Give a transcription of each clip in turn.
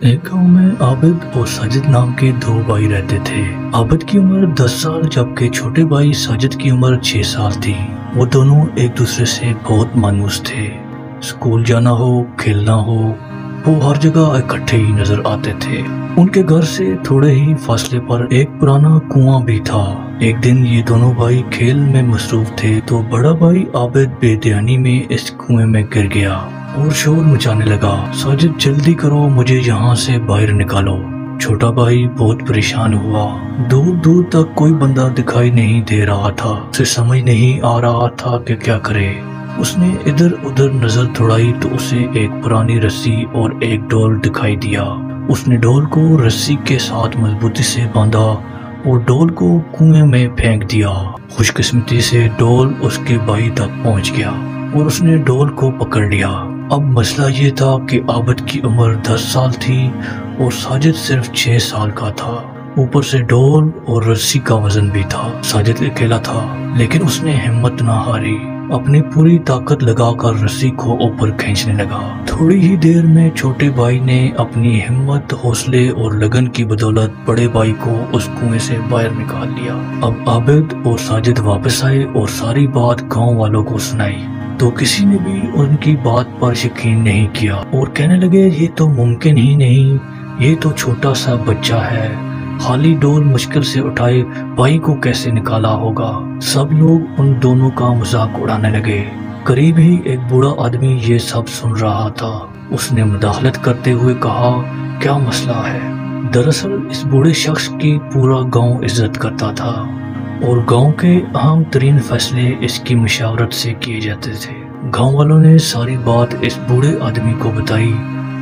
एक गांव में आबिद और साजिद नाम के दो भाई रहते थे। आबिद की उम्र 10 साल जबकि छोटे भाई साजिद की उम्र 6 साल थी। वो दोनों एक दूसरे से बहुत मायूस थे। स्कूल जाना हो, खेलना हो, वो हर जगह इकट्ठे ही नजर आते थे। उनके घर से थोड़े ही फासले पर एक पुराना कुआं भी था। एक दिन ये दोनों भाई खेल में मसरूफ थे तो बड़ा भाई आबिद बेध्यानी में इस कुएं में गिर गया और शोर मचाने लगा, साजिद जल्दी करो, मुझे यहाँ से बाहर निकालो। छोटा भाई बहुत परेशान हुआ। दूर दूर तक कोई बंदा दिखाई नहीं दे रहा था। उसे समझ नहीं आ रहा था कि क्या करे। उसने इधर उधर नजर दौड़ाई तो उसे एक पुरानी रस्सी और एक डोल दिखाई दिया। उसने डोल को रस्सी के साथ मजबूती से बांधा और डोल को कुएं में फेंक दिया। खुशकिस्मती से डोल उसके भाई तक पहुंच गया और उसने डोल को पकड़ लिया। अब मसला ये था कि आबिद की उम्र 10 साल थी और साजिद सिर्फ 6 साल का था। ऊपर से डोल और रस्सी का वजन भी था। साजिद अकेला था लेकिन उसने हिम्मत ना हारी। अपनी पूरी ताकत लगाकर रस्सी को ऊपर खींचने लगा। थोड़ी ही देर में छोटे भाई ने अपनी हिम्मत, हौसले और लगन की बदौलत बड़े भाई को उस कुएं से बाहर निकाल लिया। अब आबिद और साजिद वापस आए और सारी बात गांव वालों को सुनाई तो किसी ने भी उनकी बात पर यकीन नहीं किया और कहने लगे ये तो मुमकिन ही नहीं, ये तो छोटा सा बच्चा है, खाली डोल मुश्किल से उठाए भाई को कैसे निकाला होगा। सब लोग उन दोनों का मजाक उड़ाने लगे। करीब ही एक बूढ़ा आदमी ये सब सुन रहा था। उसने मुदाखलत करते हुए कहा, क्या मसला है? दरअसल इस बूढ़े शख्स की पूरा गांव इज्जत करता था और गांव के अहम तरीन फैसले इसकी मशावरत से किए जाते थे। गांव वालों ने सारी बात इस बूढ़े आदमी को बताई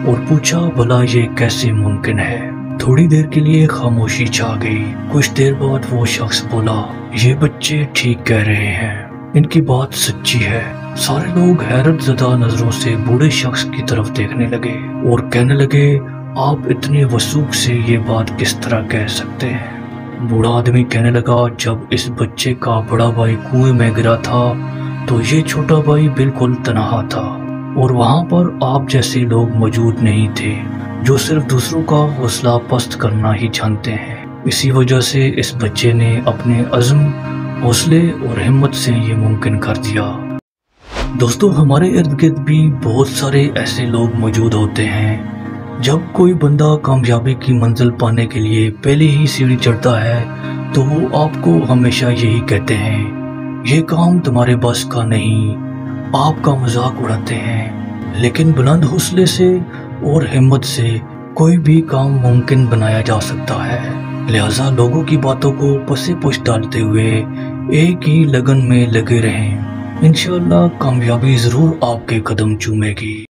और पूछा भला ये कैसे मुमकिन है। थोड़ी देर के लिए खामोशी छा गई। कुछ देर बाद वो शख्स बोला, ये बच्चे ठीक कह रहे हैं, इनकी बात सच्ची है। सारे लोग हैरत ज़दा नजरों से बूढ़े शख्स की तरफ देखने लगे और कहने लगे, आप इतने वसूख से ये बात किस तरह कह सकते हैं? बूढ़ा आदमी कहने लगा, जब इस बच्चे का बड़ा भाई कुएं में गिरा था तो ये छोटा भाई बिल्कुल तनहा था और वहां पर आप जैसे लोग मौजूद नहीं थे जो सिर्फ दूसरों का हौसला पस्त करना ही जानते हैं। इसी वजह से इस बच्चे ने अपने अज़्म, हौसले और हिम्मत से ये मुमकिन कर दिया। दोस्तों, हमारे इर्द गिर्द भी बहुत सारे ऐसे लोग मौजूद होते हैं। जब कोई बंदा कामयाबी की मंजिल पाने के लिए पहले ही सीढ़ी चढ़ता है तो वो आपको हमेशा यही कहते हैं, ये काम तुम्हारे बस का नहीं, आपका मजाक उड़ाते हैं। लेकिन बुलंद हौसले से और हिम्मत से कोई भी काम मुमकिन बनाया जा सकता है। लिहाजा लोगों की बातों को पसे पुश डालते हुए एक ही लगन में लगे रहें। इंशाअल्लाह कामयाबी जरूर आपके कदम चूमेगी।